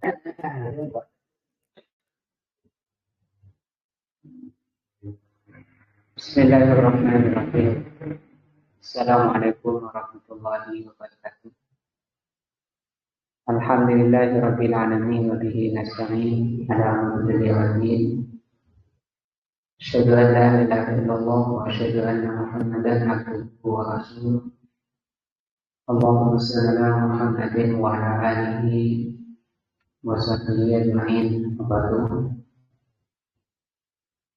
Bismillahirrahmanirrahim. Assalamualaikum warahmatullahi wabarakatuh. Alhamdulillahirabbil alamin wa bihi nasta'in ala umuri din. Asyhadu an la ilaha illallah wa asyhadu anna Muhammadan abduhu wa rasuluh. Allahumma shalli ala Muhammadin wa ala alihi wa sahbihi ajma'in.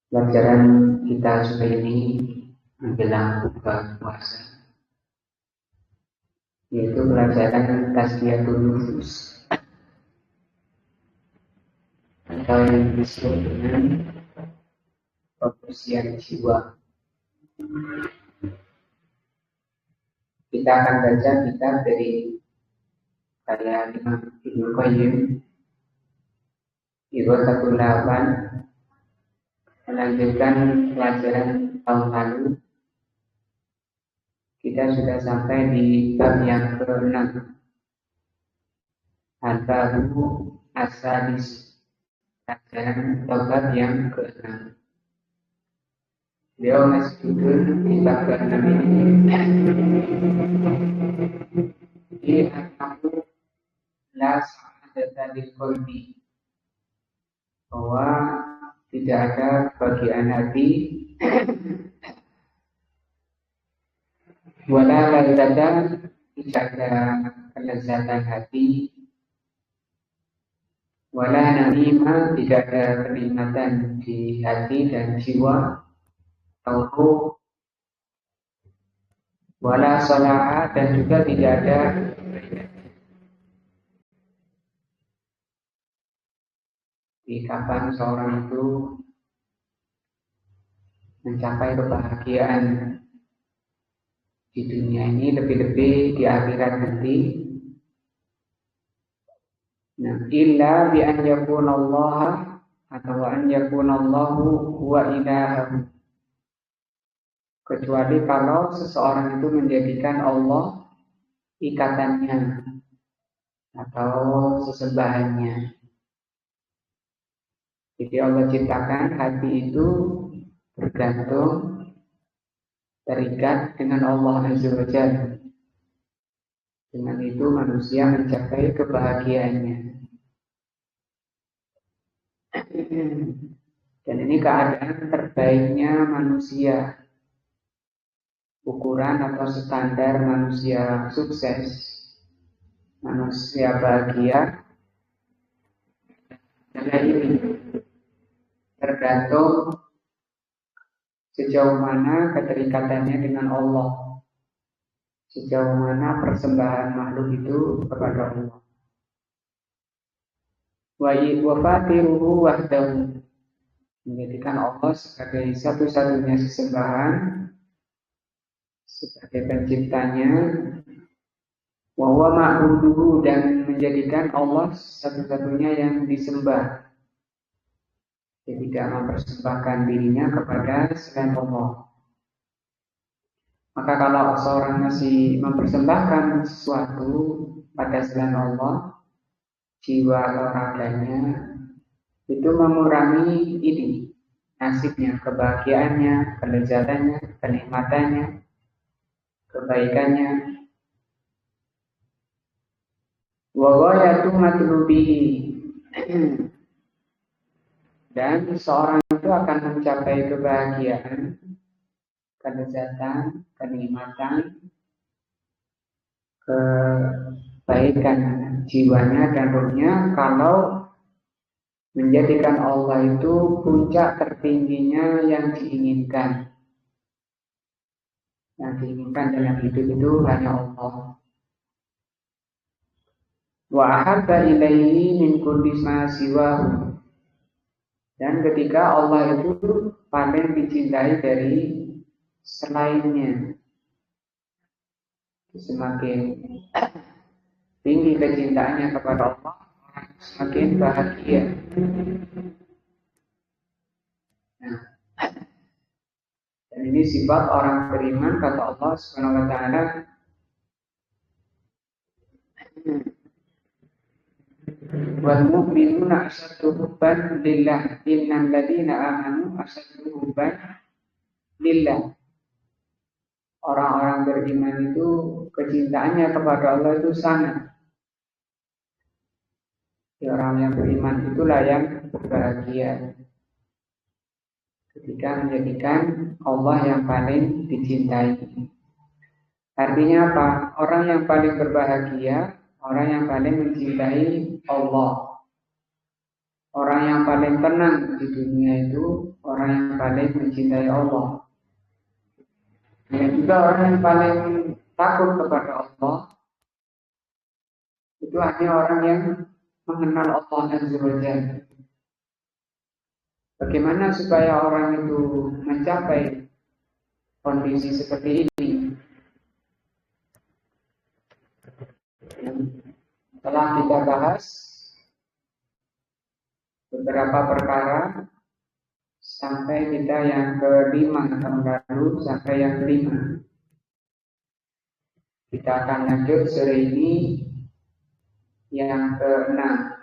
Pelajaran kita sore ini menjelang buka puasa, yaitu pelajaran tazkiyatun nufus atau yang disebut dengan pembersihan jiwa. Kita akan baca kitab dari karya Imam Ibnu Qayyim, Ighathatul Lahfan, melanjutkan pelajaran tahun lalu. Kita sudah sampai di bab yang ke-6, Al-Babu As-Sadis, pelajaran bab yang ke-6. Beliau masih duduk di bab ke-6 ini di Al-Babu La Sa'adata Lil Qalbi, bahwa tidak ada bagian hati wala ladzatan, tidak ada kelezatan hati, wala naima, tidak ada kenikmatan di hati dan jiwa, atau wala salaha, dan juga tidak ada di kapan seorang itu mencapai kebahagiaan di dunia ini, lebih-lebih di akhirat nanti. Nah, illa bi an yakunallaha, atau an yakunallahu huwa ilahahu, kecuali kalau seseorang itu menjadikan Allah ikatannya atau sesembahannya. Jadi Allah ciptakan hati itu bergantung, terikat dengan Allah Azza wa Jalla. Dengan itu manusia mencapai kebahagiaannya. Dan ini keadaan terbaiknya manusia. Ukuran atau standar manusia sukses, manusia bahagia, adalah ini. Tergantung sejauh mana keterikatannya dengan Allah, sejauh mana persembahan makhluk itu kepada Allah. Wa fatiruhu wahdahu, menjadikan Allah sebagai satu-satunya sesembahan, sebagai penciptanya. Wa huwa ma'buduhu, dan menjadikan Allah satu-satunya yang disembah. Dia tidak mempersembahkan dirinya kepada selain Allah. Maka kalau seorang masih mempersembahkan sesuatu pada selain Allah, jiwa atau raganya, itu mengurangi ini nasibnya, kebahagiaannya, kelezatannya, kenikmatannya, kebaikannya. Wa ghayatu matlubihi, dan seorang itu akan mencapai kebahagiaan, kelezatan, kenikmatan, kebaikan jiwanya dan ruhnya kalau menjadikan Allah itu puncak tertingginya yang diinginkan. Yang diinginkan dalam hidup itu hanya Allah. Wa ahabba ilaihi min kulli ma siwahu, dan ketika Allah itu paling dicintai dari selainnya, semakin tinggi kecintaannya kepada Allah, semakin bahagia. Nah, dan ini sifat orang beriman, kata Allah Subhanahu wa taala, Wal mu'minuna asyaddu hubban lillah, innal ladzina amanu asyaddu hubban lillah. Orang-orang beriman itu kecintaannya kepada Allah itu sangat. Orang yang beriman itulah yang berbahagia ketika menjadikan Allah yang paling dicintai. Artinya apa? Orang yang paling berbahagia, orang yang paling mencintai Allah. Orang yang paling tenang di dunia itu orang yang paling mencintai Allah. Dan juga orang yang paling takut kepada Allah itu hanya orang yang mengenal Allah Azza wa Jalla. Bagaimana supaya orang itu mencapai kondisi seperti ini? Telah kita bahas beberapa perkara sampai kita yang kelima tahun lalu sampai yang kelima. Kita akan lanjut sore ini yang keenam.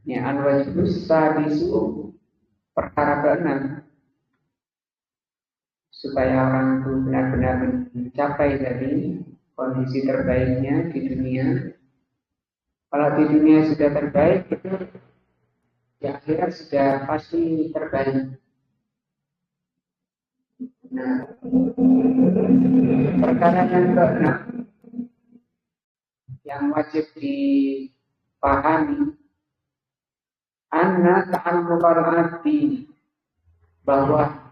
Ya, al-wajibus sadisu, perkara keenam, supaya orang itu benar-benar mencapai dari kondisi terbaiknya di dunia. Kalau di dunia sudah terbaik, itu di akhirat sudah pasti terbaik. Nah, perkara yang keenam yang wajib dipahami, anna ta'alluqal abdi, bahwa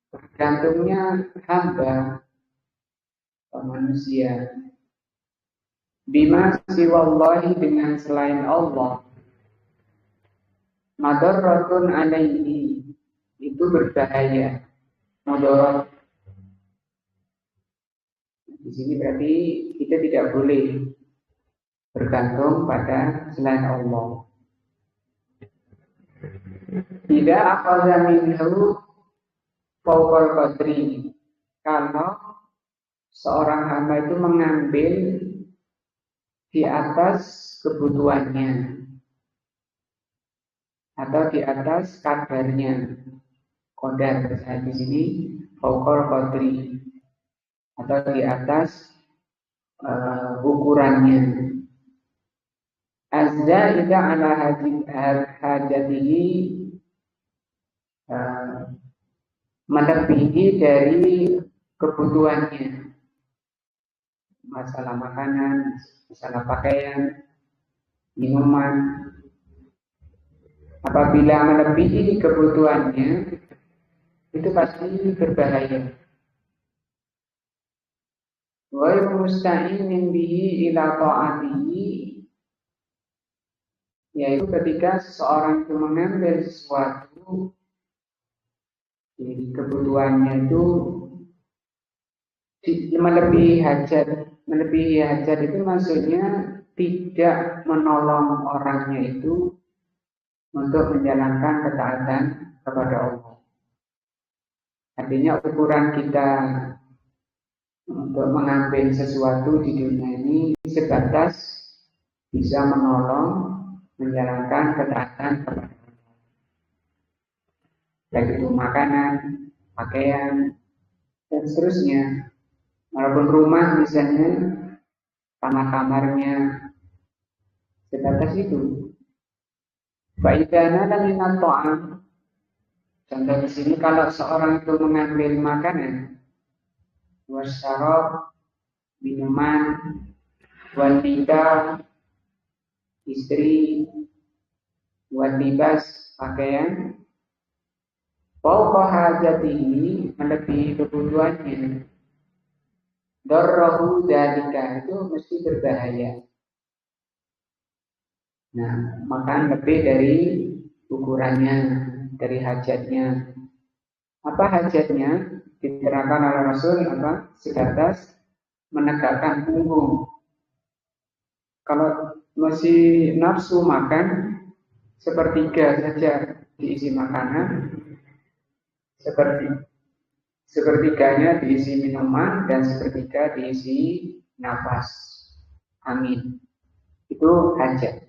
tergantungnya hamba manusia bima siwallahi, dengan selain Allah, madarratun alaihi, itu berbahaya, mudarat. Di sini berarti kita tidak boleh bergantung pada selain Allah. Tidak akhadha minhu fawqal qadri, kalau seorang hamba itu mengambil di atas kebutuhannya atau di atas kadarnya. Qadar di sini fawqal qadri, atau di atas ukurannya. Azza ida ala hajatihi, melebihi dari kebutuhannya, masalah makanan, masalah pakaian, minuman. Apabila melebihi kebutuhannya, itu pasti berbahaya. Wa musta'inin bihi ila ta'atihi, yaitu ketika seseorang itu mengambil sesuatu, jadi kebutuhannya itu melebihi hajat. Melebihi hajat itu maksudnya tidak menolong orangnya itu untuk menjalankan ketaatan kepada Allah. Artinya ukuran kita untuk mengambil sesuatu di dunia ini sebatas bisa menolong menjalankan ketaatan kepada Allah, baik itu makanan, pakaian, dan seterusnya. Walaupun rumah misalnya, kamar-kamarnya, sebatas itu. Fa'idana dan minat ta'am. Contoh di sini, kalau seorang itu mengambil makanan, wasyarab, minuman, wanita, istri, walibas, pakaian, Fauqa hajatihi, melebihi kebutuhannya. Darrahu dzalika, itu mesti berbahaya. Nah, makan lebih dari ukurannya, dari hajatnya. Apa hajatnya? Diterangkan oleh Rasul apa? Sebatas menegakkan punggung. Kalau masih nafsu makan, sepertiga saja diisi makanan, sepertiganya diisi minuman, dan sepertiga diisi nafas, angin. Itu hajat.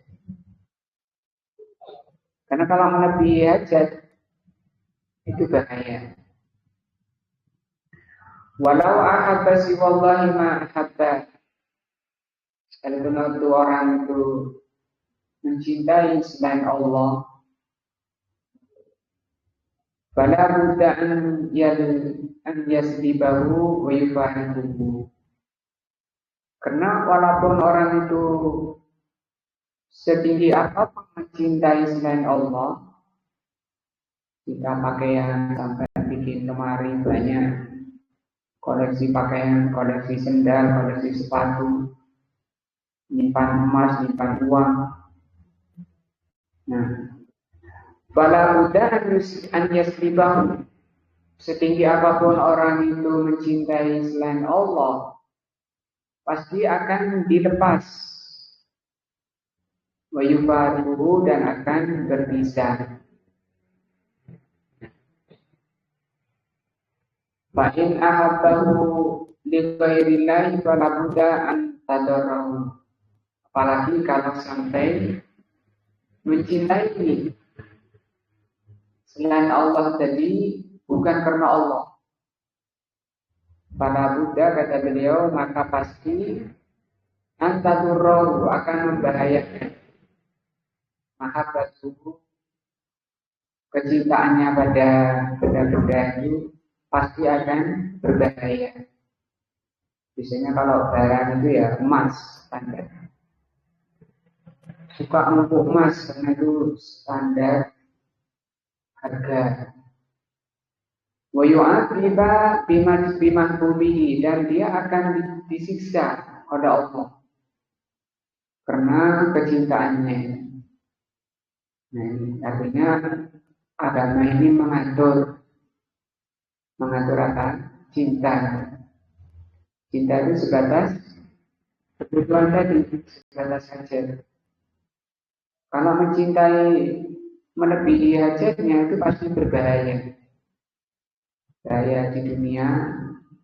Karena kalau melebihi hajat, itu bahaya. Walau ahabba siwallahi ma ahabba. Sekalipun itu orang itu mencintai selain Allah, fala budda an yaslibahu wa yufahimuhu. Karena walaupun orang itu setinggi apapun mencintai selain Allah, kita pakaian sampai bikin lemari banyak, koleksi pakaian, koleksi sendal, koleksi sepatu, nyimpan emas, nyimpan uang. Nah, fala budda an yaslibahu. Setinggi apapun orang itu mencintai selain Allah, pasti akan dilepas. Wa yufariquhu, dan akan berpisah. Fa in ahabbahu li ghairillahi fala budda an tadarrahu. Apalagi kalau sampai mencintai selain Allah tadi bukan karena Allah. Fala budda, kata beliau, maka pasti antadurrahu, akan membahayakan. Mahabbatuhu, kecintaannya pada benda-benda itu pasti akan berbahaya. Biasanya kalau barang itu ya emas standar. Suka numpuk emas karena itu standar harga. Wa yu'aqiba bimahbubihi, dan dia akan disiksa oleh Allah karena kecintaannya. Nah, artinya agama ini mengatur apa? Cinta. Cinta itu sebatas kebutuhan tadi, sebatas saja. Kalau mencintai melebihi hajatnya itu pasti berbahaya. Bahaya di dunia,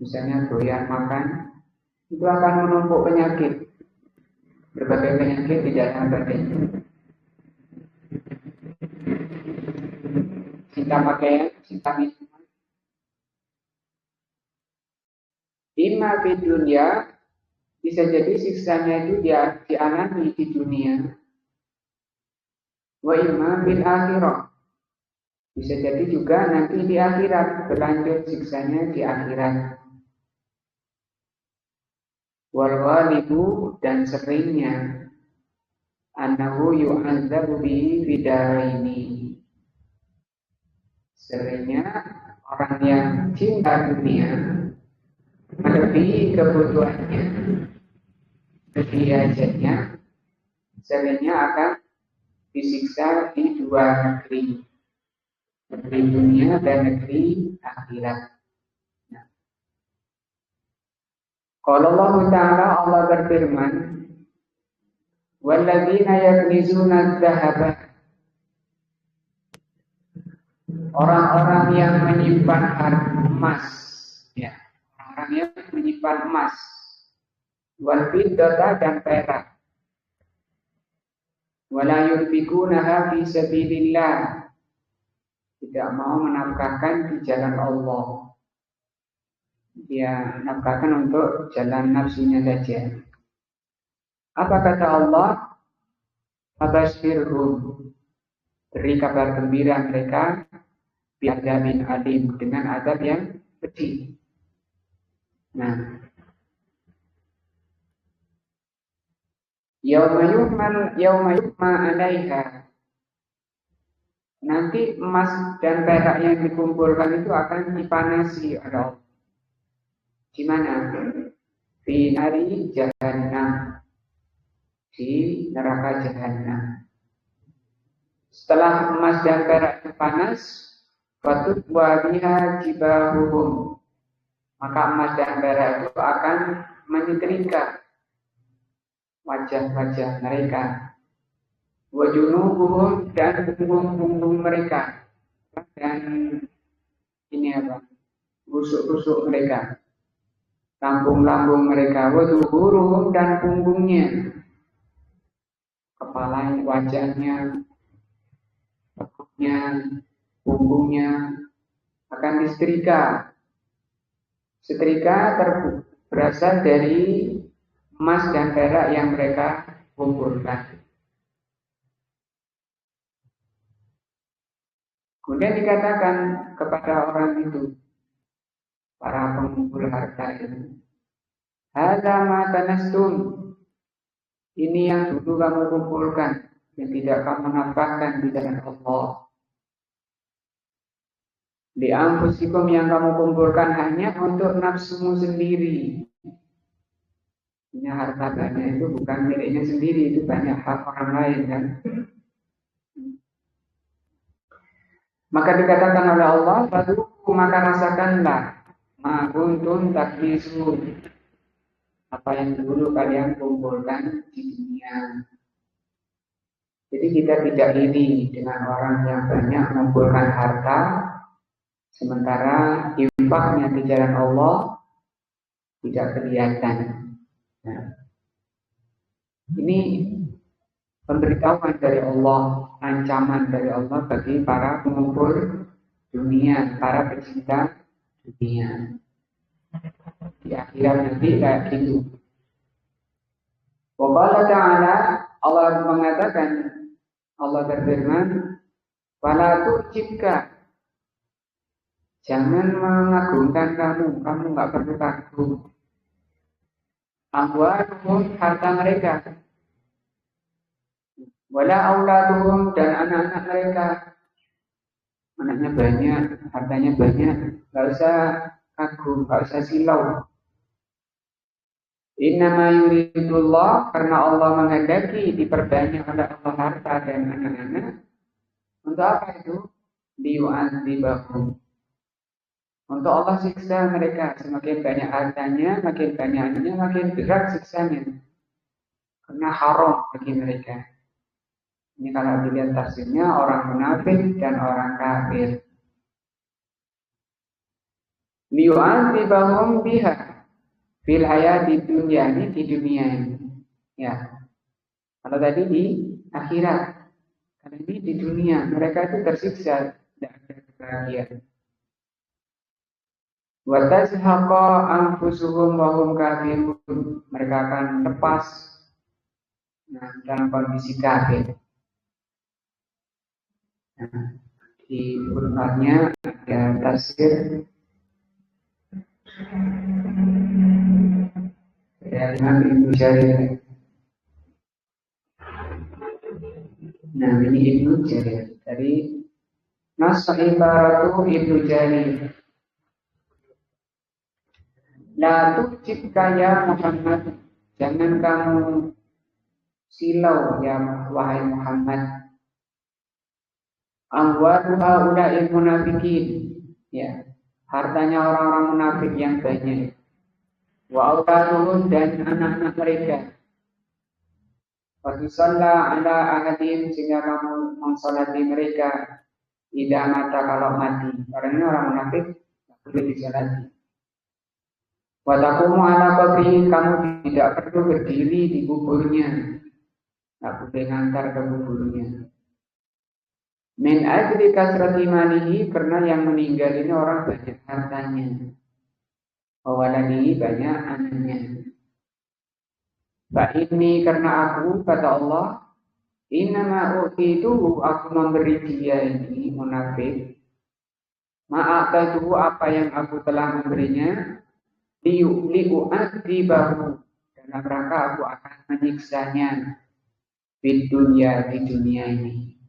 misalnya doyan makan, itu akan menumpuk penyakit. Berbagai penyakit di dalam badan. Cinta pakaian, cinta minuman. Imma di dunia, bisa jadi siksanya itu dialami di dunia. Wa imma bil akhirah, bisa jadi juga nanti di akhirat, berlanjut siksanya di akhirat. Wal ghalibu, dan seringnya annahu yu'adzabu bi fidaraini. Seringnya orang yang cinta dunia melebihi kebutuhannya, melebihi hajatnya, seringnya akan disiksa di dua negeri, negeri dunia dan negeri akhirat. Nah, kalau Allah Ta'ala, Allah berfirman, walladzina yaknizuna dzahaba, orang-orang yang menyimpan emas, ya, orang-orang yang menyimpan emas, wal fiddata, dan perak, wala yunfikunaha fi sabilillah, tidak mau menafkahkan di jalan Allah, dia nafkahkan untuk jalan nafsunya saja. Apa kata Allah? Fabashirhum, beri kabar gembira mereka bi'adzabin alim, dengan azab yang pedih. Nah, yauma yuhma 'alaiha, Nanti emas dan perak yang dikumpulkan itu akan dipanasi oleh Allah. Di mana? Fi nari jahannam, di neraka jahannam. Setelah emas dan perak itu panas, patut wabiha jibahuhum, maka emas dan perak itu akan menyetrika wajah-wajah mereka, wajunubuhum, dan punggung-punggung mereka, dan ini apa? Rusuk-rusuk mereka, lambung-lambung mereka, waduhuruhum, dan punggungnya, kepalanya, wajahnya, perutnya, punggungnya akan disetrika. Setrika berasal dari emas dan perak yang mereka kumpulkan. Kemudian dikatakan kepada orang itu, para pengumpul harta itu, hadza ma tanastum, ini yang dulu kamu kumpulkan, yang tidak kamu nafkahkan di jalan Allah. Di anfusikum, yang kamu kumpulkan hanya untuk nafsumu sendiri. Ini harta banyak itu bukan miliknya sendiri, itu banyak hak orang lain kan. Maka dikatakan oleh Allah, fadhuku, maka rasakanlah ma kuntum taknisun, apa yang dulu kalian kumpulkan di dunia. Jadi kita tidak iri dengan orang yang banyak mengumpulkan harta, sementara infaknya di jalan Allah tidak kelihatan. Nah, ini pemberitahuan dari Allah, ancaman dari Allah bagi para pengumpul dunia, para pecinta dunia. Di akhirat nanti kayak gitu. Wa ta'ala, Allah mengatakan, Allah berfirman, "Wala tu'jibka", jangan mengagumkan kamu nggak perlu kagum. Amwaluhum, harta mereka, wala auladuhum, dan anak-anak mereka. Anaknya banyak, hartanya banyak, nggak usah kagum, nggak usah silau. Innama yuridullah, karena Allah menghendaki diperbanyak oleh Allah harta dan anak-anak. Untuk apa itu? Liyu'adzibahum, untuk Allah siksa mereka. Semakin banyak hartanya, makin banyak anaknya, makin berat siksanya, karena haram bagi mereka. Ini kalau dilihat tafsirnya orang munafik dan orang kafir. Liyu'adzibahum biha fil hayati dunya, ini di dunia ini. Ya. Kalau tadi di akhirat, karena ini di dunia mereka itu tersiksa, tidak ada kebahagiaan. Wa tazhaqa anfusuhum wa hum kafirun, mereka akan lepas dalam kondisi kafir. Nah, di Qur'annya ada tafsir dari Imam Ibnu Jarir. Nah, ini Ibnu Jarir dari Nas ibaratu Ibnu Jarir. La tu'jibka ya Muhammad, jangan kamu silau ya wahai Muhammad. Amwalu haula'il munafikin, ya, hartanya orang-orang munafik yang banyak. Wa auladuhum, dan anak-anak mereka. Wa tusalla ala ahadin, sehingga kamu mensolati mereka. Tidak mata kalau mati. Karena orang munafik tidak boleh disolati. Wa taqumu ala qabrihi, kamu tidak perlu berdiri di kuburnya. Tidak boleh ngantar ke kuburnya. Min ajli kasrati malihi, karena yang meninggal ini orang banyak hartanya. Wawaladihi, banyak anaknya. Ini karena aku, kata Allah, innama u'titu, aku memberi dia ini munafik. Ma'atatuhu, apa yang aku telah memberinya, liu'adzibahu, dalam rangka aku akan menyiksanya di dunia ini.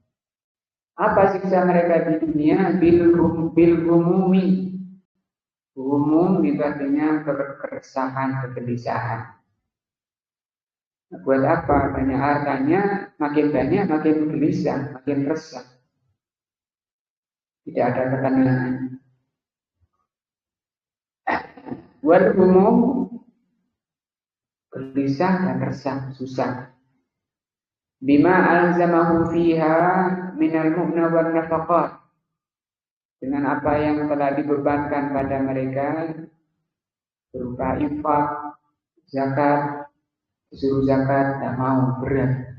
Apa siksa mereka di dunia? Bil gumumi. Gumum itu artinya keresahan, kegelisahan. Buat apa? Banyak hartanya, makin banyak, makin gelisah, makin resah. Tidak ada ketenangan. Wal gumum, gelisah dan resah, susah. Bima alzamahu fiha minal mu'na wal nafaqat. Dengan apa yang telah dibebankan pada mereka berupa infak, zakat, disuruh zakat, tidak mau, berat.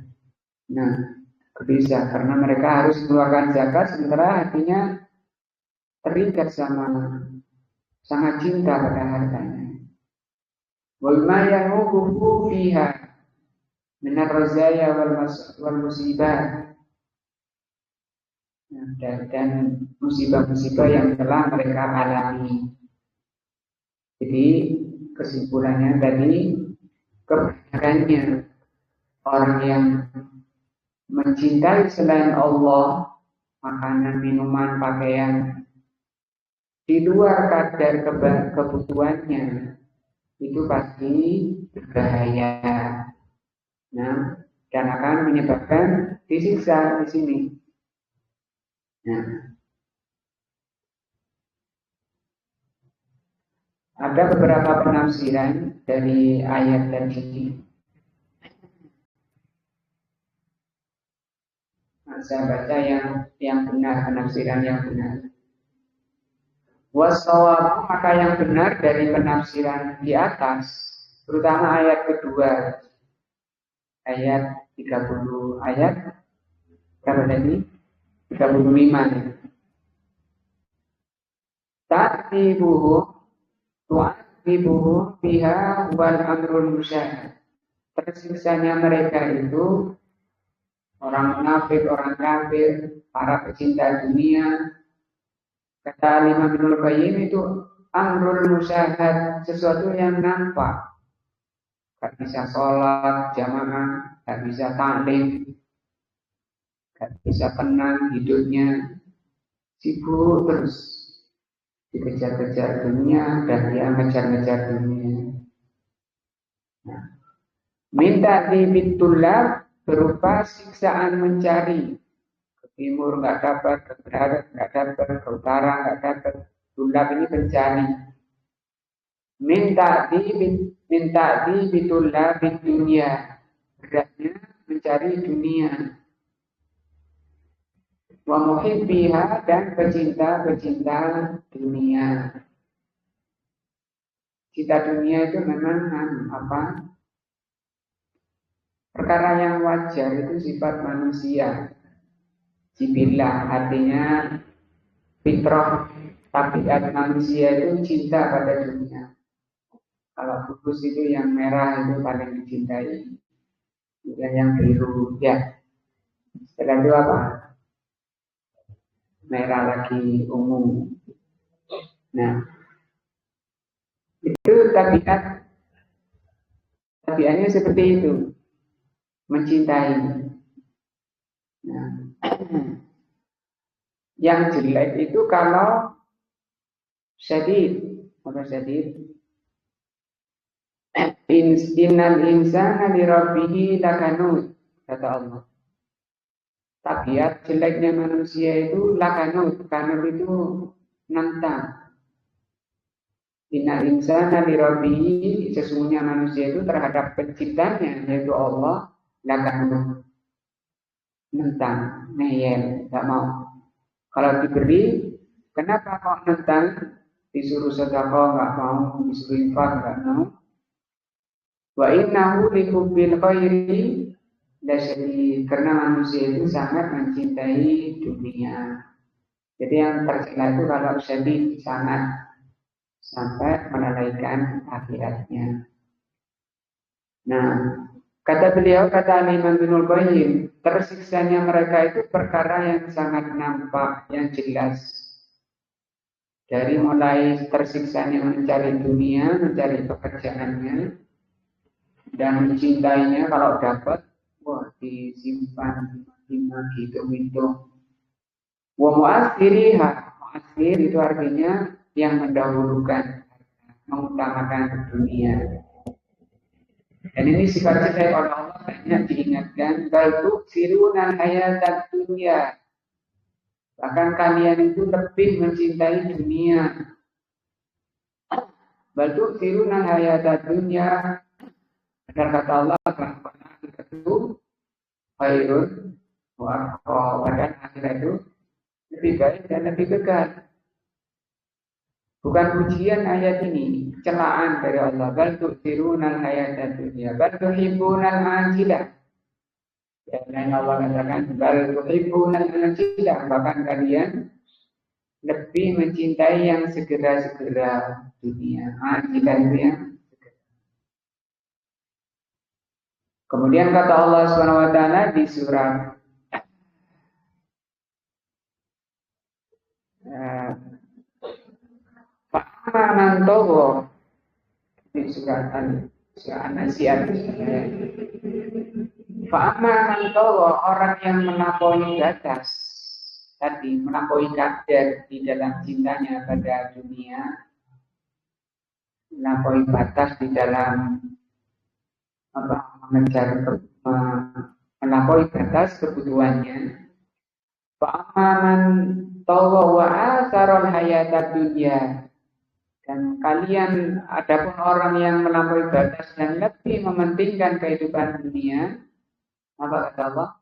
Nah, gelisah karena mereka harus mengeluarkan zakat sementara hatinya terikat sama sangat cinta pada hartanya. Wal ma yanuquhu fiha minar razaya wal musibah. Dan musibah-musibah yang telah mereka alami. Jadi kesimpulannya tadi, kebanyakannya orang yang mencintai selain Allah, makanan, minuman, pakaian, di luar kadar kebutuhannya, itu pasti berbahaya. Nah, dan akan menyebabkan disiksa di sini. Nah, ada beberapa penafsiran dari ayat tadi. Nah, saya baca yang benar, penafsiran yang benar. Wassawabu, maka yang benar dari penafsiran di atas, terutama ayat kedua, ayat 30, ayat berapa tadi? 35 ya. Tu'aqibuhu biha wal amrul musyahad. Tersiksanya mereka itu orang munafik, orang kafir, para pecinta dunia. Kata Imam Ibnul Qayyim itu amrul musyahad, sesuatu yang nampak. Gak bisa sholat jamaah, gak bisa taklim, gak bisa tenang hidupnya, sibuk terus dikejar-kejar dunia dan dia ngejar-ngejar dunia. Nah, minta dibitullah berupa siksaan mencari. Ke timur nggak dapat, ke barat nggak dapat, ke utara nggak dapat. Tulab ini pencari. Minta dibitullah di dunia. Beratnya mencari dunia. Wa muhibbiha, dan pecinta-pecinta dunia. Cinta dunia itu memang perkara yang wajar, itu sifat manusia. Jibillah, artinya fitrah, tabiat manusia itu cinta pada dunia. Kalau bungkus itu yang merah itu paling dicintai, dan yang biru ya. Setelah itu apa? Merah lagi, ungu. Nah, itu tabiatnya seperti itu, mencintai. Nah, yang jelek itu kalau syadid, apa syadid? Innal insana li rabbih lakanud, kata Allah. Tabiat jeleknya manusia itu lakanud, kanut itu nentang. Innal insana li rabbih, sesungguhnya manusia itu terhadap penciptanya yaitu Allah lakanud, nentang, ngeyel, tidak mau. Kalau diberi, kenapa kok nentang? Disuruh sedekah nggak mau, disuruh infak nggak mau. Wa innahu lihubbil khairi lasyadid, karena manusia itu sangat mencintai dunia. Jadi yang tercela itu kalau syadid, sangat sampai melalaikan akhiratnya. Nah, kata beliau, kata Imam Ibnul Qayyim, tersiksanya mereka itu perkara yang sangat nampak, yang jelas. Dari mulai tersiksanya mencari dunia, mencari pekerjaannya, dan mencintainya, kalau dapat, wah disimpan, dihitung-hitung. Wa mu'assiriha, mu'assir itu artinya yang mendahulukan, mengutamakan dunia. Dan ini sifat-sifat oleh Allah banyak diingatkan. Bal tu'siruna hayatad dunya. Bahkan kalian itu lebih mencintai dunia. Bal tu'siruna hayatad dunya. Dan kata Allah, akhirat itu khairun wa abqa. Dan akhirat itu lebih baik dan lebih kekal. Bukan pujian ayat ini, celaan dari Allah. Bal tu'siruna hayatad dunya. Bal tuhibbuna al-ajilah. Dan Allah katakan, bal tuhibbuna al-ajilah. Bahkan kalian lebih mencintai yang segera-segera dunia. Ajilah itu yang kemudian kata Allah Subhanahu wa taala di surat Fa'aman tagha di surat An-Nazi'at. Fa'aman tagha, orang yang melampaui batas tadi, melampaui kadar di dalam cintanya pada dunia, melampaui batas di dalam melampaui batas kebutuhannya. Fa'aman tagha wa atharal hayatad dunya. Dan kalian, adapun orang yang melampaui batas dan lebih mementingkan kehidupan dunia, apa kata Allah?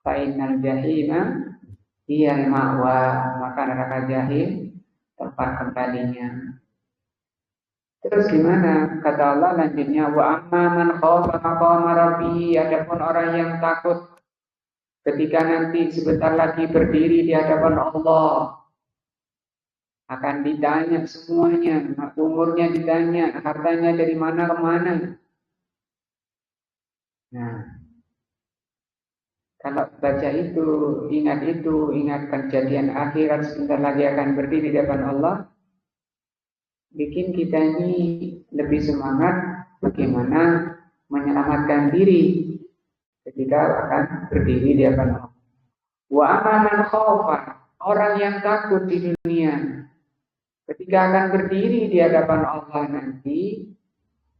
Fa'innal jahima hiyal ma'wa, maka neraka jahim tempat kembalinya. Terus gimana? Kata Allah lanjutnya, wa amma man khafa maqama rabbih, adapun orang yang takut ketika nanti sebentar lagi berdiri di hadapan Allah, akan ditanya semuanya, umurnya ditanya, hartanya dari mana ke mana. Nah, kalau baca itu, ingat kejadian akhirat sebentar lagi akan berdiri di hadapan Allah, bikin kita ini lebih semangat bagaimana menyelamatkan diri ketika akan berdiri di hadapan Allah. Wa amaman khaufa, orang yang takut di dunia ketika akan berdiri di hadapan Allah nanti,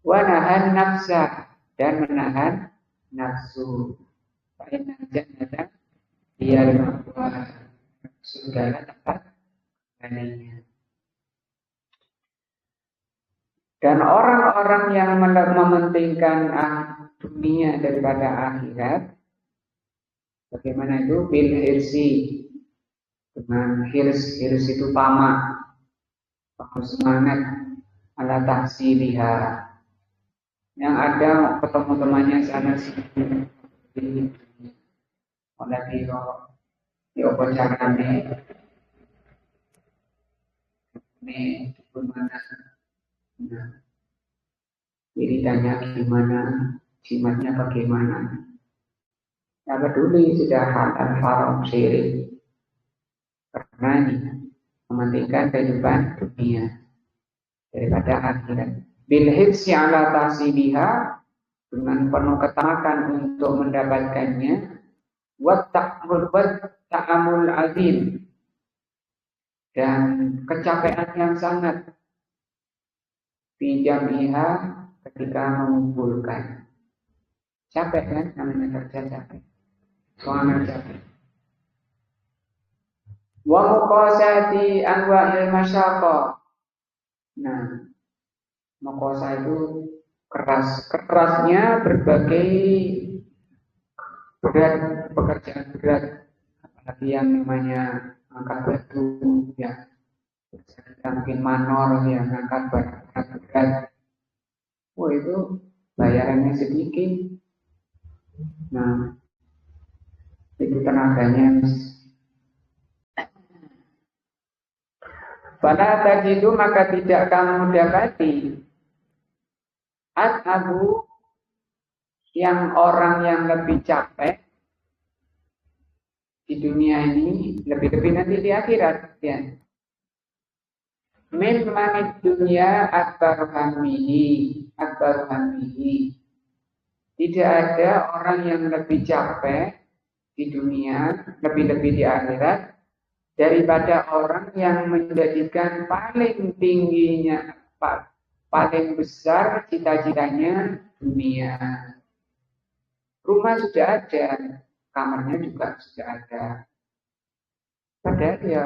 wa nahan nafsa, dan menahan nafsu. Fa'inna jannata hiyal ma'wa, surga tempat kembalinya. Dan orang-orang yang mementingkan dunia daripada akhirat, bagaimana itu? Bil hirsi, dengan hirs itu tamak, semangat, ala tahsiliha, yang ada ketemu temannya sana sini, oleh di apa caranya, ini bagaimana? Nah, wiridannya gimana, jimatnya bagaimana. Ya peduli sudah halal haram syirik. Karena ini mementingkan kehidupan dunia daripada akhirat. Bil hirsi ala tahsiliha, dengan penuh ketamakan untuk mendapatkannya. Wa ta'amul azim, dan kecapean yang sangat bijamiha ketika mengumpulkan. Capek kan, namanya kerja capek. Soalnya capek. Wa muqasati anwa'il masyaqah. Nah, muqasa itu kerasnya berbagai berat, pekerjaan berat, apalagi yang namanya angkat batu, ya. Kita mungkin manor yang angkat barang berat. Oh itu bayarannya sedikit. Nah, itu tenaganya. Fala tajidu, maka tidak kamu dapati ashabu, yang orang yang lebih capek di dunia ini, lebih-lebih nanti di akhirat, ya. Min manid dunia akbar hamihi. Tidak ada orang yang lebih capek di dunia, lebih-lebih di akhirat, daripada orang yang menjadikan paling tingginya, paling besar cita-citanya dunia. Rumah sudah ada, kamarnya juga sudah ada. Padahal ya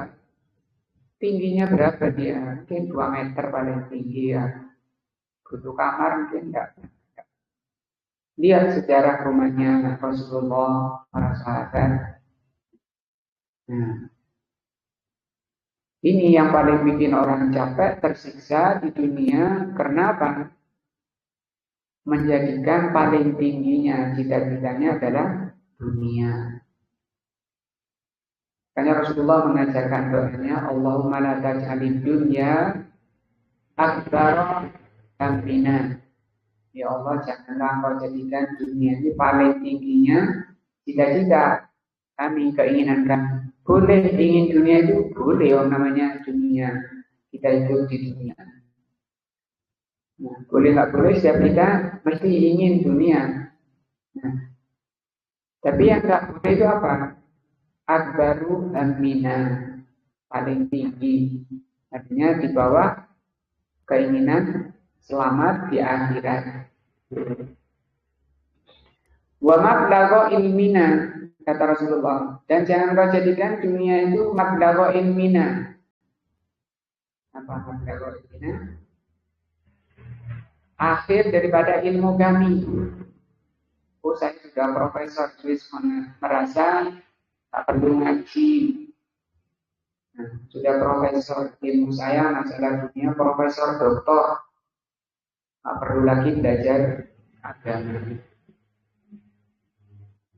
tingginya berapa dia? Mungkin 2 meter paling tinggi ya. Butuh kamar mungkin enggak. Lihat sejarah rumahnya Rasulullah, para sahabat. Nah, ini yang paling bikin orang capek, tersiksa di dunia. Karena apa? Menjadikan paling tingginya cita-citanya adalah dunia. Karena Rasulullah mengajarkan doanya, Allahumma la taj'alid dunya aktsara hammina. Ya Allah, janganlah Engkau jadikan dunia ini paling tingginya cita-cita kami, keinginan kami. Boleh ingin dunia itu, boleh yang namanya dunia. Kita hidup di dunia. Nah, boleh nggak boleh setiap kita mesti ingin dunia. Nah, tapi yang nggak boleh itu apa? Akbaru amina, paling tinggi. Artinya di bawah keinginan selamat di akhirat. Wa mablagha ilmina, kata Rasulullah. Dan jangan kau jadikan dunia itu mablagha ilmina. Apa mablagha ilmina? Akhir daripada ilmu kami. Oh, saya sudah profesor, terus merasa tak perlu ngaji. Nah, sudah profesor, ilmu saya masalah dunia, profesor, doktor, tak perlu lagi belajar agama.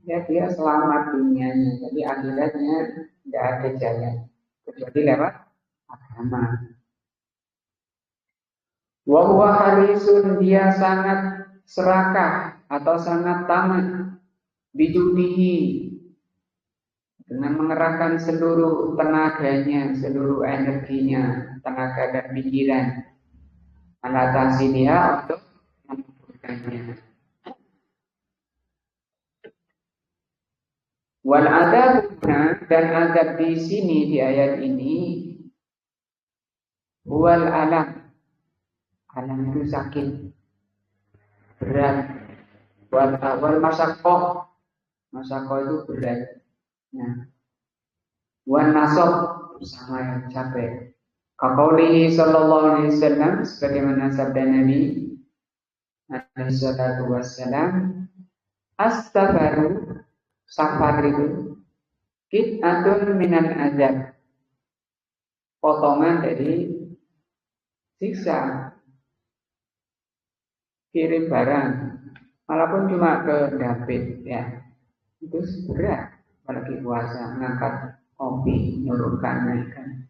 Ya, dia selamat dunianya, jadi akhiratnya tidak ada jalan kecuali lewat agama. Wa huwa harisun, dia sangat serakah atau sangat tamak bijudihi, dengan mengerahkan seluruh tenaganya, seluruh energinya, tenaga dan pikiran ala tahsiliha untuk membutuhkannya. Wal adabuna, dan adab di sini di ayat ini wal alam. Alam itu sakit, berat. Wal masakoh, masakoh itu berat. Nah, wan nasab, sama yang capek. Kaqaulihi sallallahu alaihi wasallam, sebagaimana sabda Nabi alaihi salatu wassalam, astaghfaru, safar itu qit'atun minan azab, potongan dari siksa. Kirim barang, walaupun cuma ke David ya, itu berat. Apalagi puasa, mengangkat kopi, menurunkan naikkan.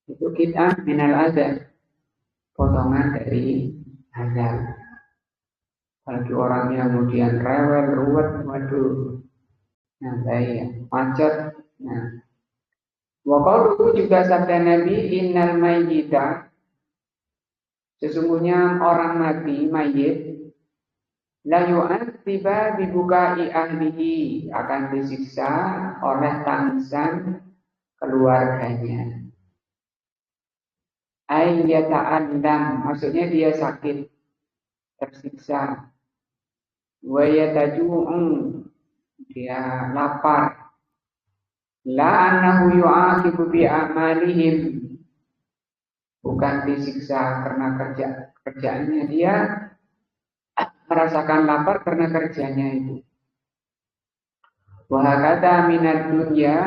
Itu kita minal azab, potongan dari azab. Apalagi orangnya kemudian rewel, ruwet, waduh, nah baik, macet. Nah, wakau juga sabda Nabi, innal mayyita, sesungguhnya orang mati, mayit, la yu'adziba bibukai ahlihi, akan disiksa oleh tangisan keluarganya. Ayyata'andam, maksudnya dia sakit, tersiksa. Wa yataju'un, dia lapar. La annahu yu'aqibu bi amalihim, bukan disiksa karena kerjaannya, dia merasakan lapar karena kerjanya itu. Wa hakata minad dunya,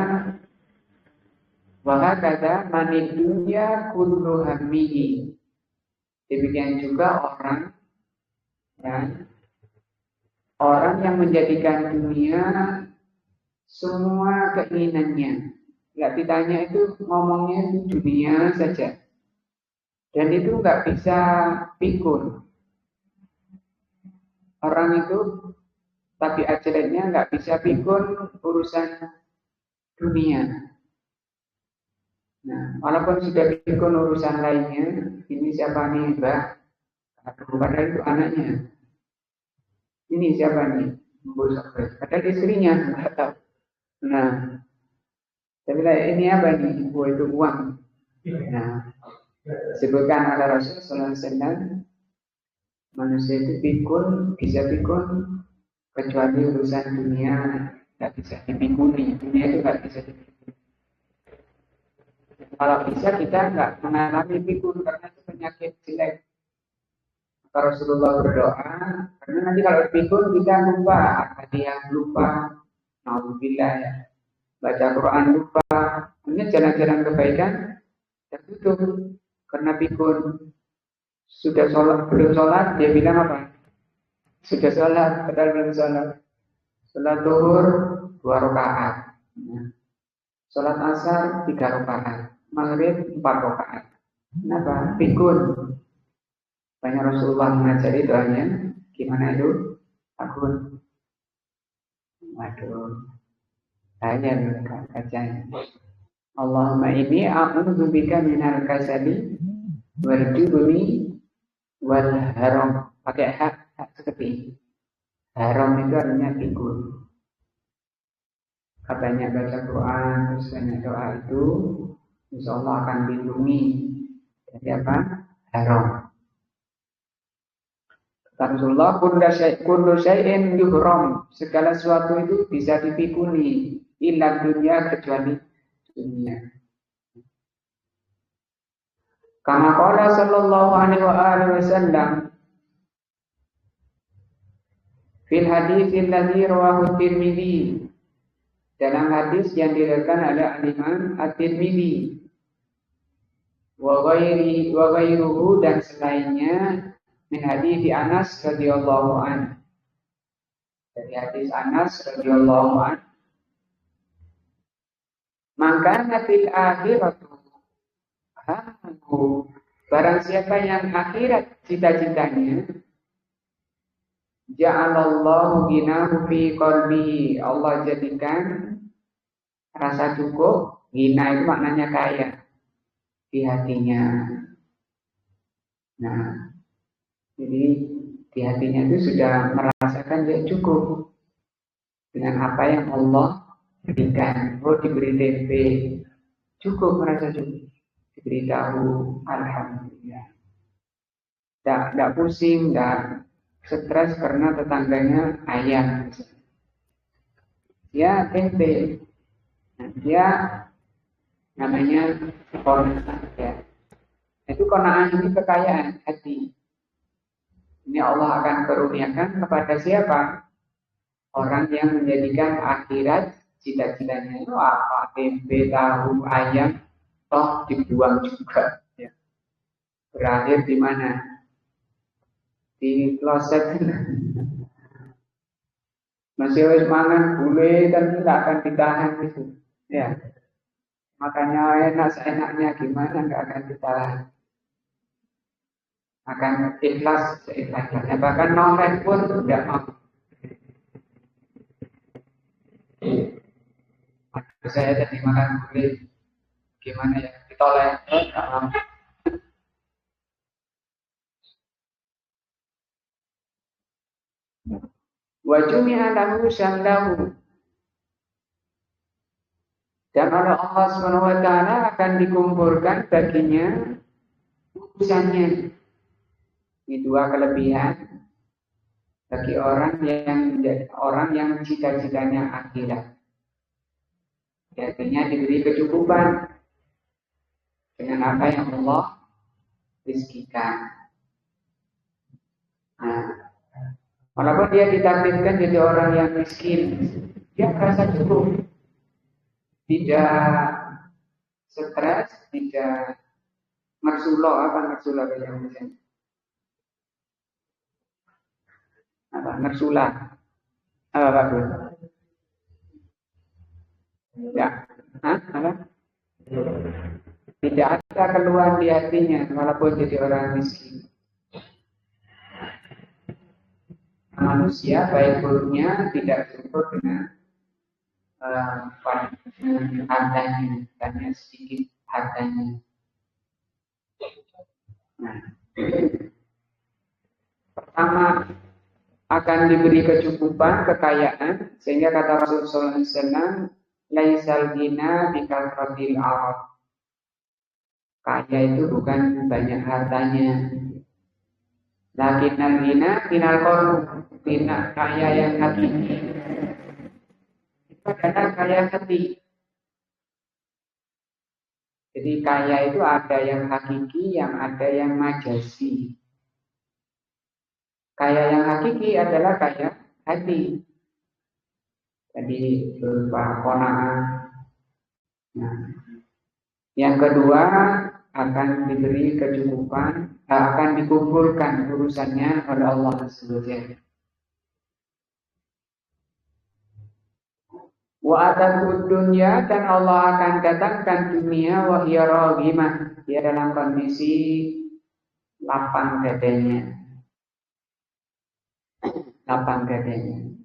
wa hakata manid dunya kullu hammihi. Demikian juga orang ya, orang yang menjadikan dunia semua keinginannya. Nggak ditanya itu, ngomongnya itu dunia saja. Dan itu nggak bisa pikun. Orang itu tabiat jeleknya nggak bisa pikun urusan dunia. Nah, walaupun sudah pikun urusan lainnya, ini siapa nih, Mbak? Padahal itu anaknya. Ini siapa nih? Padahal istrinya nggak tahu. Nah, Tapi ini apa ini? Oh, itu uang. Nah, sebutkan oleh Rasul Sallallahu Alaihi Wasallam, manusia itu pikun, bisa pikun kecuali urusan dunia nggak bisa dipikuni. Dunia itu nggak bisa dipikuni. Kalau bisa kita nggak mengalami pikun karena itu penyakit jelek. Maka Rasulullah berdoa, karena nanti kalau pikun kita lupa, dia lupa, nauzubillah ya, baca Quran lupa, ini jalan-jalan kebaikan tertutup karena pikun. Sudah sholat, belum sholat, dia bilang apa? Sudah sholat, padahal belum sholat. Sholat zuhur 2 rakaat, sholat asar 3 rakaat, maghrib 4 rakaat. Kenapa? Pikun. Banyak Rasulullah mengajari doanya. Gimana itu? Akun. Waduh. Tanya kacanya. Allahumma inni a'udzubika minal kasali wal jubni wal haram. Pakai hak seperti haram itu artinya pikun. Katanya baca Quran, terus banyak doa itu, insya Allah akan dilindungi dari apa? Haram. Kata Rasulullah, kullu syai'in yuhram, segala sesuatu itu bisa dipikuni, illa dunia kecuali dunia. Kama qala sallallahu alaihi wasallam fil hadits alladzi rawahu Tirmidzi, dalam hadis yang diriwayatkan oleh Imam At-Tirmidzi wa ghairuhu, dan selainnya, min hadis Anas radhiyallahu anhu, dari hadis Anas radhiyallahu anhu, maka fil akhiratu hamu, barang siapa yang akhirat cita-citanya, ja'alallahu ghinahu fi qalbihi, Allah jadikan rasa cukup, ghina itu maknanya kaya, di hatinya. Nah, jadi di hatinya itu sudah merasakan dia cukup dengan apa yang Allah berikan. Oh, diberi tempe, cukup, merasa cukup. Diberi tahu, alhamdulillah. Tidak pusing, tidak stres karena tetangganya ayam. Ya, tempe. Nah, dia namanya qanaah ya. Itu qanaah ini kekayaan hati. Ini Allah akan karuniakan kepada siapa? Orang yang menjadikan akhirat cita-citanya. Itu apa? Tempe, tahu, ayam, toh dibuang juga. Ya. Berakhir di mana? Di kloset. Masih harus mangan gulai dan tidak akan ditahan itu. Ya. Makanya enak seenaknya gimana nggak akan ditahan. Akan ikhlas seikhlasnya. Bahkan noleh pun tidak mau. Saya tadi makan gulai, gimana ya? Ditoleh. Wa jumi'a lahu syamlahu, dan oleh Allah Subhanahu wa taala akan dikumpulkan baginya urusannya. Ini dua kelebihan bagi orang yang cita-citanya akhirat. Artinya diberi kecukupan dengan apa yang Allah rizkikan. Nah, walaupun dia ditakdirkan jadi orang yang miskin, dia merasa cukup, tidak stres, tidak mersuloh. Apa mersuloh yang misalnya? Apa mersulah? Apa bagus? Ya, apa? Tidak ada keluhan di hatinya, walaupun jadi orang miskin. Manusia baik buruknya tidak cukup dengan hartanya, hanya sedikit hartanya. Nah, pertama akan diberi kecukupan, kekayaan, sehingga kata Rasulullah SAW, laisal ghina bikasratil arad. Kaya itu bukan banyak hartanya. Lakinnal ghina minal qalbi. Kaya yang hakiki itu adalah kaya hati. Jadi kaya itu ada yang hakiki, yang ada yang majazi. Kaya yang hakiki adalah kaya hati. Jadi berupa qanaah. Nah, yang kedua akan diberi kecukupan, akan dikumpulkan urusannya oleh Allah SWT. Wa atakud dunya, dan Allah akan datangkan dunia wa hiya raghimah, dia dalam kondisi lapang dadanya. Lapang dadanya.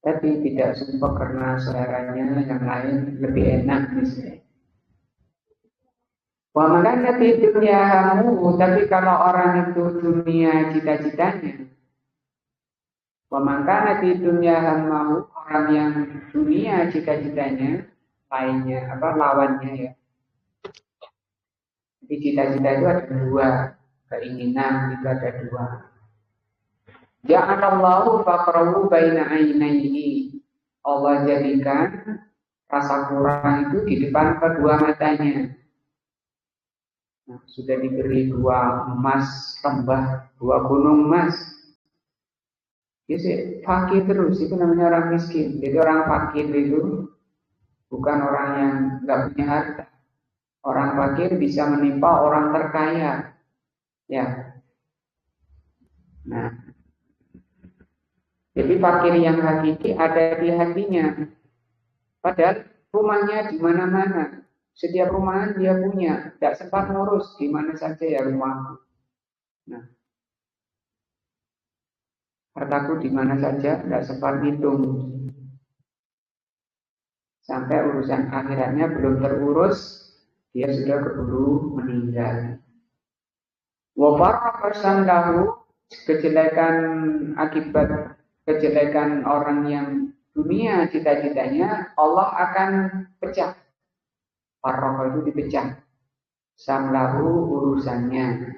Tapi tidak sumpah karena seleranya yang lain lebih enak misalnya. Wa man kanat dunya hamu, tapi kalau orang itu dunia cita-citanya. Wa man kanat dunya hamu, orang yang dunia cita-citanya, lainnya lawannya ya. Jadi cita-cita itu ada dua, keinginan itu ada dua. Ja'alallahu faqrahu baina ainaihi. Allah jadikan rasa kurang itu di depan kedua matanya. Nah, sudah diberi dua emas lembah, dua gunung emas. Jadi fakir terus, itu namanya orang miskin. Jadi orang fakir itu bukan orang yang nggak punya harta. Orang fakir bisa menimpa orang terkaya. Ya. Nah, jadi fakir yang hakiki ada di hatinya. Padahal rumahnya di mana-mana. Setiap rumahan dia punya. Tidak sempat ngurus di mana saja ya rumahku. Nah, hartaku di mana saja tidak sempat hitung. Sampai urusan akhiratnya belum terurus, dia sudah keburu meninggal. Wa farraqa samlahu, kejelekan akibat kejelekan orang yang dunia cita-citanya Allah akan pecah. Farraqa itu dipecah. Samlahu urusannya.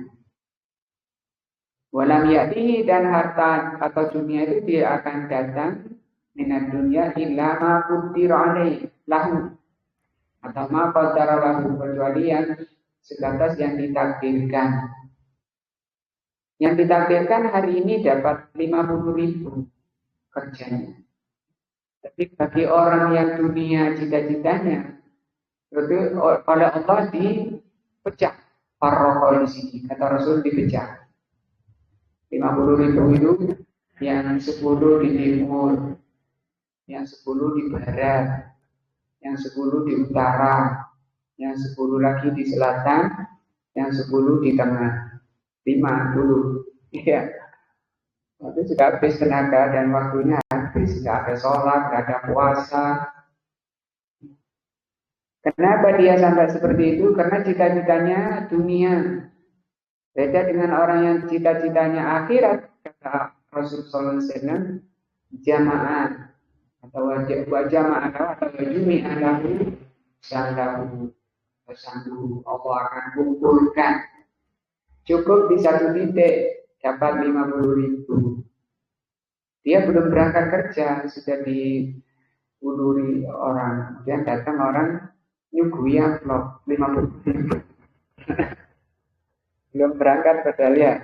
Walam ya'tihi, dan harta atau dunia itu dia akan datang minat dunia illa ma qaddara alaihi lahu, atau ma qaddara lahu, kecuali yang sebatas yang ditakdirkan. Yang ditakdirkan hari ini dapat 50.000 kerjanya. Tapi bagi orang yang dunia cita-citanya, itu oleh Allah dipecah. Farroqo di sini, kata Rasul dipecah. 50.000 itu yang 10 di timur, yang 10 di barat, yang 10 di utara, yang 10 lagi di selatan, yang 10 di tengah. 50. Iya. Itu sudah habis tenaga dan waktunya habis. Tidak ada sholat, tidak ada puasa. Kenapa dia sampai seperti itu? Karena cita-citanya dunia. Beda dengan orang yang cita-citanya akhirat. Kata Rasulullah SAW, jamaah atau wajamaah atau wajumi'ah lahu sandahu. Allah akan kumpulkan. Cukup di satu titik dapat 50.000. Dia belum berangkat kerja sudah diuluri orang. Kemudian datang orang nyugui amplop 50.000. Belum berangkat padahal ya.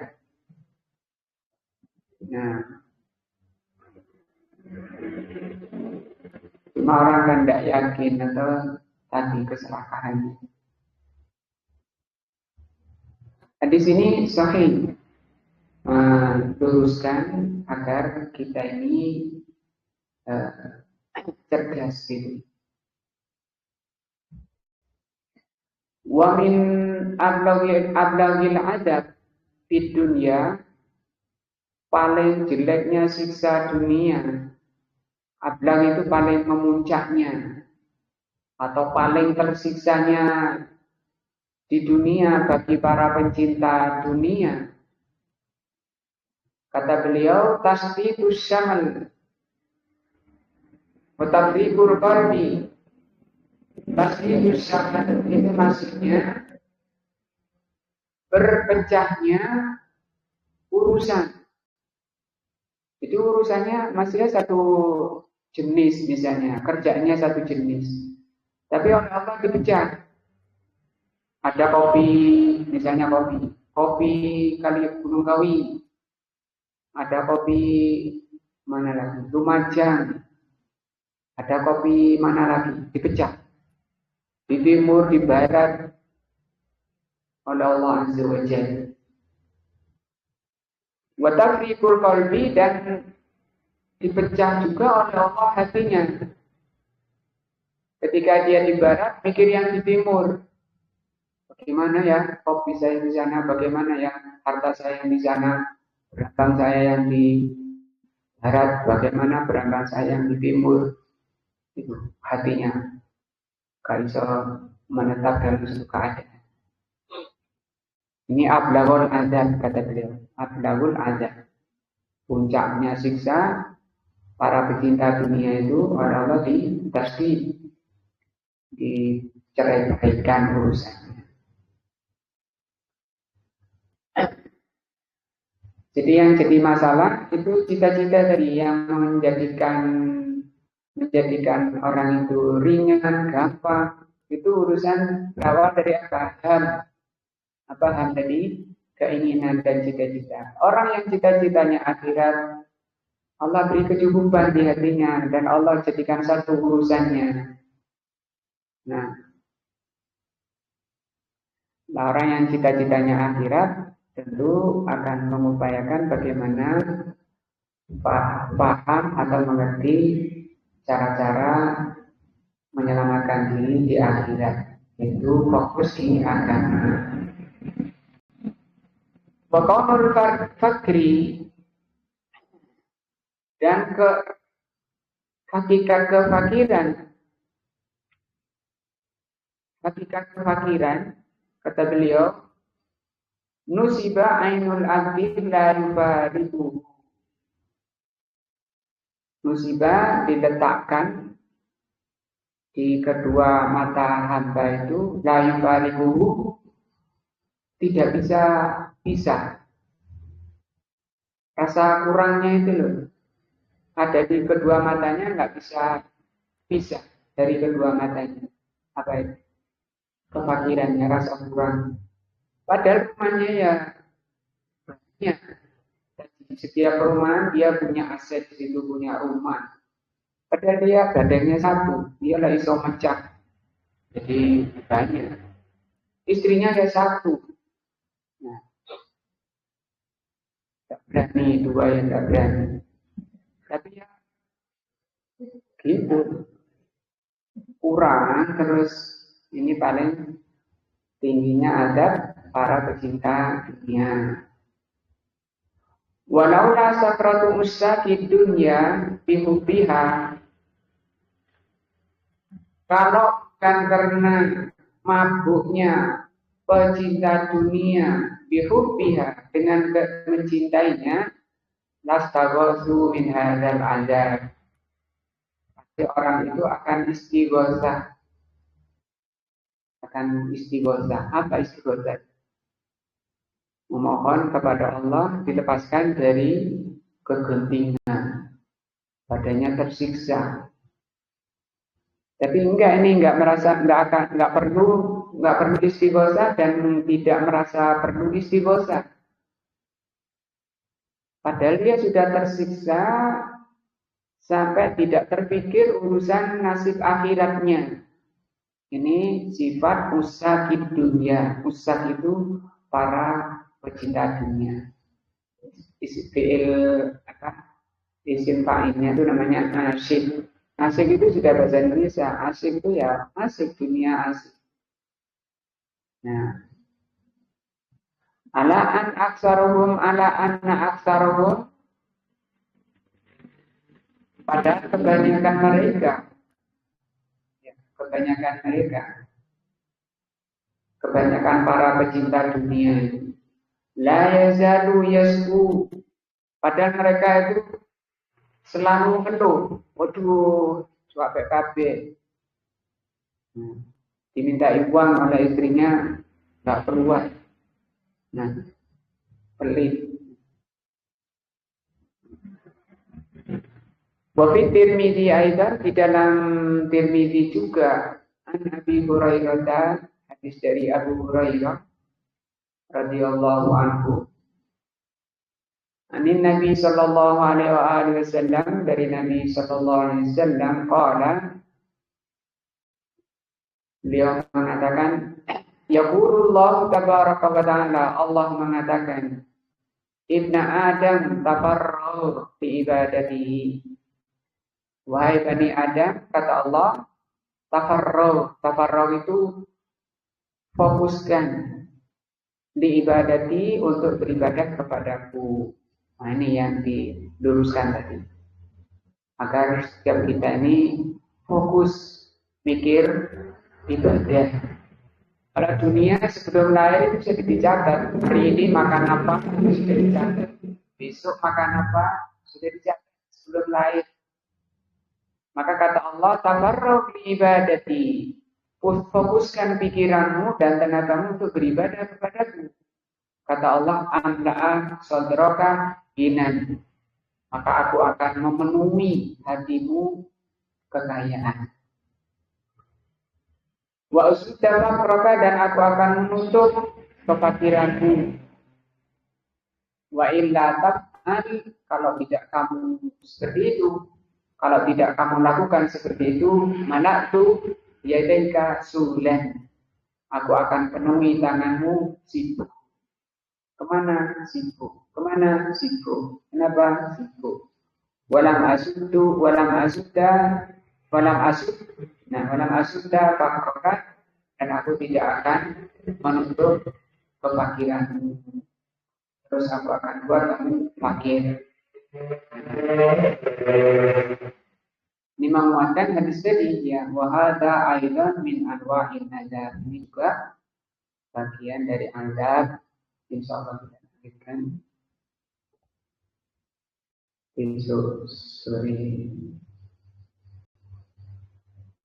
Nah, cuma orang kan tidak yakin atau tadi keserakahannya. Nah, di sini sahih luruskan agar kita ini cerdas gitu. Wa min ablagil adab di dunia, paling jeleknya siksa dunia. Ablang itu paling memuncaknya atau paling tersiksanya di dunia bagi para pencinta dunia. Kata beliau, tasdiqus syamal Watabrikul qalbi. Tasdidus syahad itu maksudnya berpecahnya urusan. Itu urusannya masih satu jenis misalnya, kerjanya satu jenis. Tapi oleh Allah dipecah. Ada kopi, misalnya kopi kali Gunung Kawi. Ada kopi mana lagi? Lumajang. Ada kopi mana lagi? Dipecah. Di timur, di barat, oleh Allah Azza wa Jalla. Wa tafriqul qalbi, dan dipecah juga oleh Allah hatinya. Ketika dia di barat, mikir yang di timur. Bagaimana ya kopi saya di sana, bagaimana ya harta saya yang di sana, berangkat saya yang di barat, bagaimana berangkat saya yang di timur. Itu hatinya gak bisa menetap dalam suatu keadaan. Ini ablagul azab, kata beliau. Ablagul azab. Puncaknya siksa para pecinta dunia itu adalah di tasdid, diceraikan urusannya. Jadi yang jadi masalah itu cita-cita tadi yang menjadikan orang itu ringan, gampang. Itu urusan berawal dari apa? Ham tadi? Keinginan dan cita-cita. Orang yang cita-citanya akhirat, Allah beri kecukupan di hatinya dan Allah jadikan satu urusannya. Nah, orang yang cita-citanya akhirat tentu akan mengupayakan bagaimana paham atau mengerti cara-cara menyelamatkan diri di akhirat. Itu fokus di agama. Waqaul fakri, dan hakikat kefakiran, kata beliau, nusiba ainul abdi la yubariku. Musibah diletakkan di kedua mata hamba itu, la yubariku, tidak bisa pisah. Rasa kurangnya itu loh, ada di kedua matanya, nggak bisa pisah dari kedua matanya. Apa itu? Kefakirannya, rasa kurang. Padahal rumahnya ya banyak. Di setiap perumahan dia punya aset, di situ punya rumah. Padahal dia badannya satu, dia lah iso mecah. Jadi banyak. Istrinya ada satu. Nah, tak berani, dua yang tak berani. Tapi ya gitu. Kurang, terus ini paling tingginya adab para pecinta dunia. Walaula sakratu mustaqid dunya bihubbiha, kalau bukan karena mabuknya pecinta dunia bihubbiha, dengan mencintainya, lastaghasu min hadzal azab, pasti orang itu akan istighosah. Apa istighosah? Memohon kepada Allah dilepaskan dari kegentingan, badannya tersiksa. Tapi nggak perlu istighosah dan tidak merasa perlu istighosah. Padahal dia sudah tersiksa sampai tidak terpikir urusan nasib akhiratnya. Ini sifat usakid dunia. Usak itu para pecinta dunia. Isim fa'ilnya itu namanya asyik. Asyik itu sudah bahasa Indonesia. Asyik itu ya asyik, dunia asyik. Nah, ala anna aksaruhum, pada kebanyakan mereka, kebanyakan para pecinta dunia, la yazalu yasku, padahal mereka itu selalu ngeluh. Waduh, suapek kabeh. Dimintai uang oleh istrinya, nggak keluar. Nah, pelit. Wafi Tirmidzi aidan, di dalam Tirmidzi juga an Abi Hurairah, hadis dari Abu Hurairah radhiyallahu anhu. Anin Nabi sallallahu alaihi wasallam, dari Nabi sallallahu alaihi wasallam qala, beliau mengatakan, yaqulullahu tabaraka wa ta'ala, Allah mengatakan, Ibna Adam tafarrau fi ibadatihi. Wahai Bani Adam, kata Allah, tafarrau itu fokuskan di ibadati, untuk beribadah kepadaku. Nah, ini yang diluruskan tadi. Agar setiap kita ini fokus mikir ibadah. Kalau dunia sebelum lahir itu sudah dicatat. Hari ini makan apa sudah dicatat. Besok makan apa sudah dicatat sebelum lahir. Maka kata Allah, tafarrau li ibadati. Fokuskan pikiranmu dan tenagamu untuk beribadah kepadaku. Kata Allah, amla'a sadraka ginan. Maka aku akan memenuhi hatimu kekayaan. Wa usudda faqraka, dan aku akan menutup kefakiranmu. Wa illa taf'al, kalau tidak kamu seperti itu, kalau tidak kamu lakukan seperti itu, malaktu yadaika sulan, aku akan penuhi tanganmu sibuk. Kemana sibuk? Kemana sibuk? Kenapa sibuk? Walam asudda, fakrokat, dan aku tidak akan menutup kefakiranmu. Terus aku akan buat kamu fakir. Ini menguatkan hadis tadi, ya, wahada aidan min anwa'in adab. Ini juga bagian dari adab. Insyaallah kita lanjutkan besok sore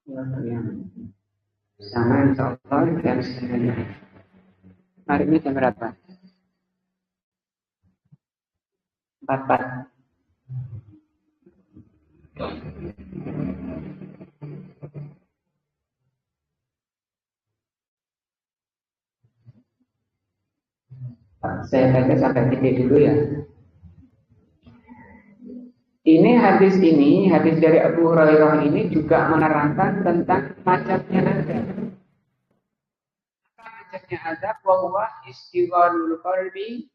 waktu yang sama, insyaallah. Dan hari ini jam berapa? 4. Saya baca sampai titik dulu ya. Hadis dari Abu Hurairah ini juga menerangkan tentang macamnya adab. Macamnya adab, bahwa istighalul qalbi,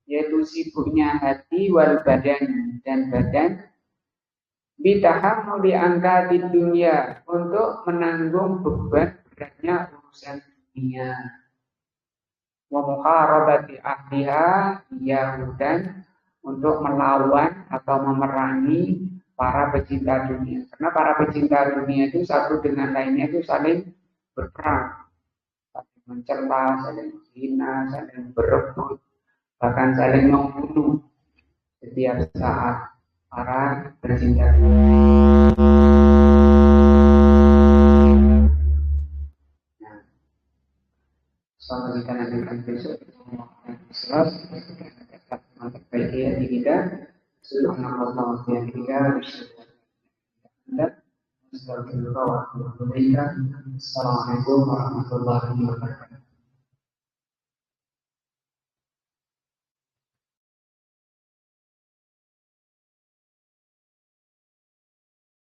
yaitu sibuknya hati, wal badan, dan badan, bitahammuli angka di dunia, untuk menanggung beban beratnya urusan dunia. Wa muharabati ahliha, yahudan, untuk melawan atau memerangi para pecinta dunia. Karena para pecinta dunia itu satu dengan lainnya itu saling berperang, saling mencela, saling menghina, saling berebut, bahkan saling membunuh setiap saat para pecinta dunia. Nah, soal kita nantikan besok Islam memperbaiki hati kita. Subhanallah wa bihamdihi, Assalamualaikum warahmatullahi wabarakatuh.